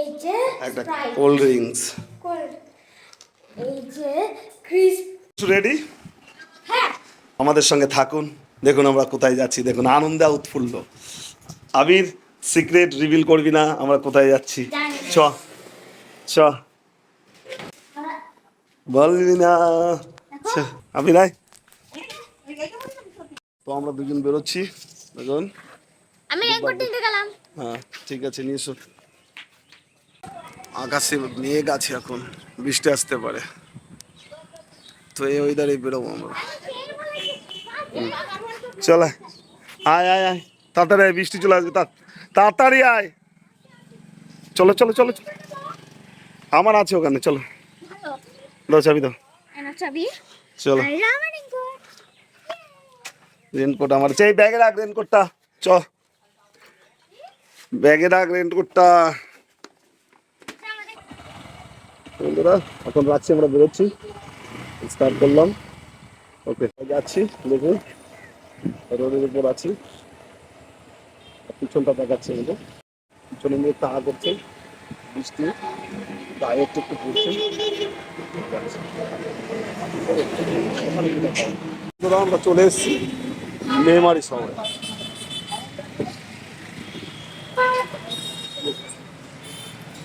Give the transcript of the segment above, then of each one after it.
এই যে একটা স্প্রাইট কোল্ড ড্রিঙ্কস। কোল্ড, এই যে ক্রিস্প। রেডি? হ্যাঁ, আমাদের সঙ্গে থাকুন, দেখুন আমরা কোথায় যাচ্ছি, দেখুন আনন্দে উৎফুল্ল। আবির, সিক্রেট রিভিল করবি না আমরা কোথায় যাচ্ছি? জানি। চ চ, বলবি না। চ, আবির আয়। তো আমরা দুজন বেরোচ্ছি দেখুন। আমি রেনকোট নিতে গেলাম। হ্যাঁ ঠিক আছে, নিয়ে এসো। আকাশে মেঘ আছে, এখন বৃষ্টি আসতে পারে, তো এই ওয়েদারে বেরোবো আমরা। চল আয় আয় আয়, তাড়াতাড়ি আয়, বৃষ্টি চলে আসবে, তাড়াতাড়ি আয়। চলো চলো চলো চলো। আমার আছে ওখানে, চলো দাও চাবি দাও। চাবি। চলো, রেনকোট আমার চাই, ব্যাগে রাখ রেনকোটটা। চ, ব্যাগে রাখ রেনকোটটা। বন্ধুরা এখন রাখছি, আমরা বেরোচ্ছি, স্টার্ট করলাম। ওকে যাচ্ছি, দেখুন রোডের উপর আছি, পিছনটা দেখাচ্ছে আমাদের, পিছনে নিয়ে তাহা করছে, বৃষ্টি গায়ে একটু একটু পড়ছে। আমরা চলে এসেছি মেমারি শহরে।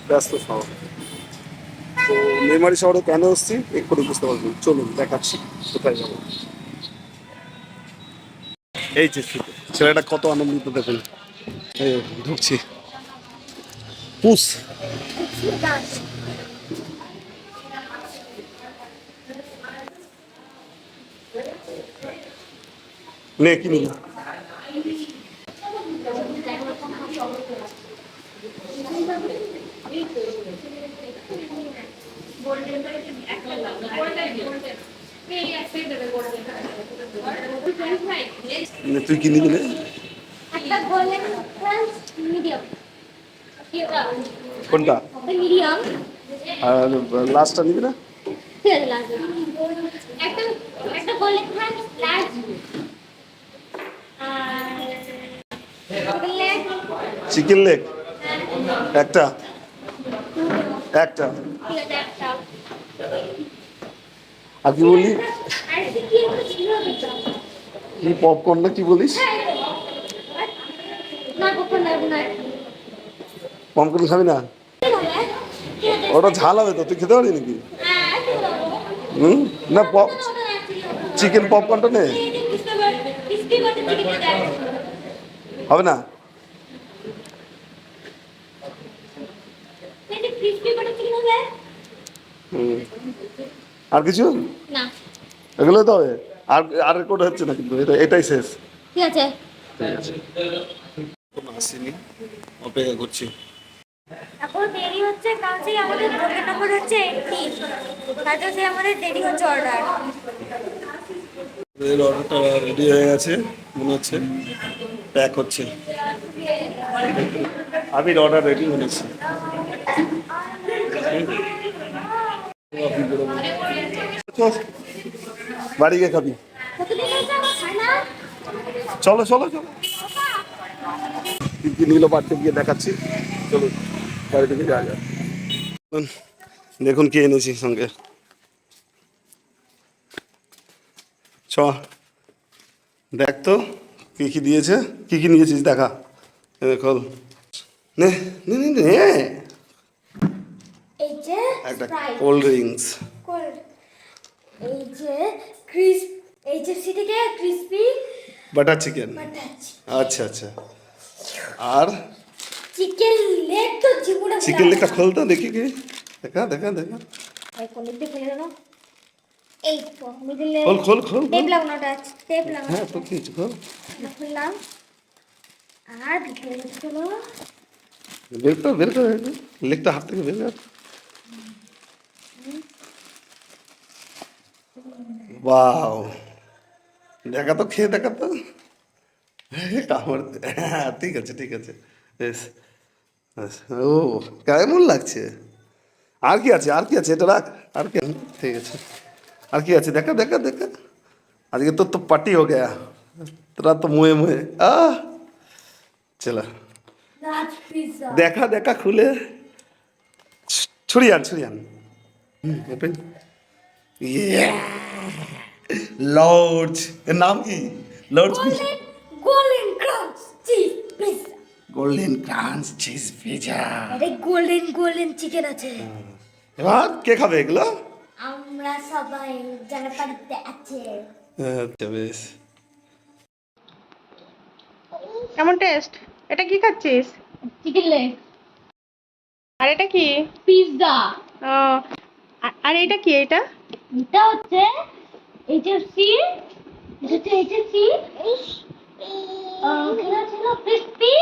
ব্যস্ত শহর, তো মেমারি শহরে কেন এসেছি একটু বুঝতে পারবেন, চলুন দেখাচ্ছি কোথায় যাবো। এই যে ছেলেটা কত আনন্দিত দেখুন, এই ঢুকছি। পুষ নে কিনি না। তুই কি নিবি? একটা গোল্ডেন মিডিয়াম। কোনটা? মিডিয়াম। আর লাস্টটা নিবি না? একটা একটা গোল্ডেন লার্জ। চিকেন লেগ একটা, একটা। আর কি বলি, কি পপকর্ন না কি বলিস? পপকর্ন খাবি না? ওটা ঝাল হবে তো, তুই খেতে পারবি নাকি? হুম, না চিকেন পপকর্নটা নে, হবে না? হুম, আর কিছু না, এগুলো তো হবে। আর আর কোটা হচ্ছে না, কিন্তু এটাই শেষ। ঠিক আছে। ঠিক আছে, কোনো আসেনি, অপেক্ষা করছি। এখন দেরি হচ্ছে, কারণ সেই আমাদের দোকান নম্বর হচ্ছে 80, তাতে সেই আমাদের দেরি হচ্ছে অর্ডার। এর অর্ডারটা রেডি হয়ে গেছে মনে হচ্ছে, প্যাক হচ্ছে। আবির অর্ডার রেডি মনে হচ্ছে। বাড়ি গিয়ে খাবি, চলো চলো চলো। কি কি নিল বাড়িতে গিয়ে দেখাচ্ছি, চলো বাড়ি থেকে যাওয়া যাক। দেখুন কি এনেছি সঙ্গে, চ দেখ তো কি কি দিয়েছে, কি কি নিয়েছিস দেখা, খোল, নে নে নে নে। এই যে একটা স্প্রাইট কোল্ড ড্রিঙ্কস, কোল্ড, এই যে ক্রিস্প, এইচএফসি থেকে ক্রিস্পি বাটার চিকেন। বাটার আচ্ছা আচ্ছা, আর চিকেন লেগ তো জীবনে চিকেন লেগটা খোল তো দেখি, কি দেখা দেখা দেখা, ভাই কোন দিক দিয়ে ফেলে দেবো? এই তো মিডলে খোল খোল খোল টেপ খোল। লাগানো, টেপ লাগানো। হ্যাঁ তো কি খোল, খুললাম, আর ভিতরে চলো। বের কর বের কর, লেগটা হাত থেকে বের কর। ওয়াও, দেখা তো, খেয়ে দেখা তো, কামড়, হ্যাঁ ঠিক আছে ঠিক আছে, বেশ। ও কেমন লাগছে, আর কি আছে, আর কি আছে, এটা রাখ, আর কি, ঠিক আছে, আর কি আছে দেখা দেখা দেখা। আজকে তো পার্টি হো গয়া, তোরা তো মুয়ে মুয়ে চলা, রাজ পিজ্জা। দেখা দেখা খুলে, ছুরি আন ওপেন লর্ডস এর নাম কি লর্ডস গোল্ডেন ক্রাঞ্চ চিজ পিৎজা। গোল্ডেন ক্রাঞ্চ চিজ পিৎজা। আরে গোল্ডেন চিকেন আছে। এবার কে খাবে এগুলো? আমরা সবাই যারা বাড়িতে আছে। আচ্ছা বেশ। কেমন টেস্ট? এটা কি খাচ্ছিস? চিকেন লেগ, আর এটা কি? পিৎজা। ও, আর এটা কি? এটা এটা হচ্ছে এইচএফসি, এটা হচ্ছে এইচএফসি ছিল ক্রিস্পি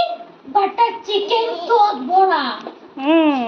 বাটার চিকেন সস বড়া। হুম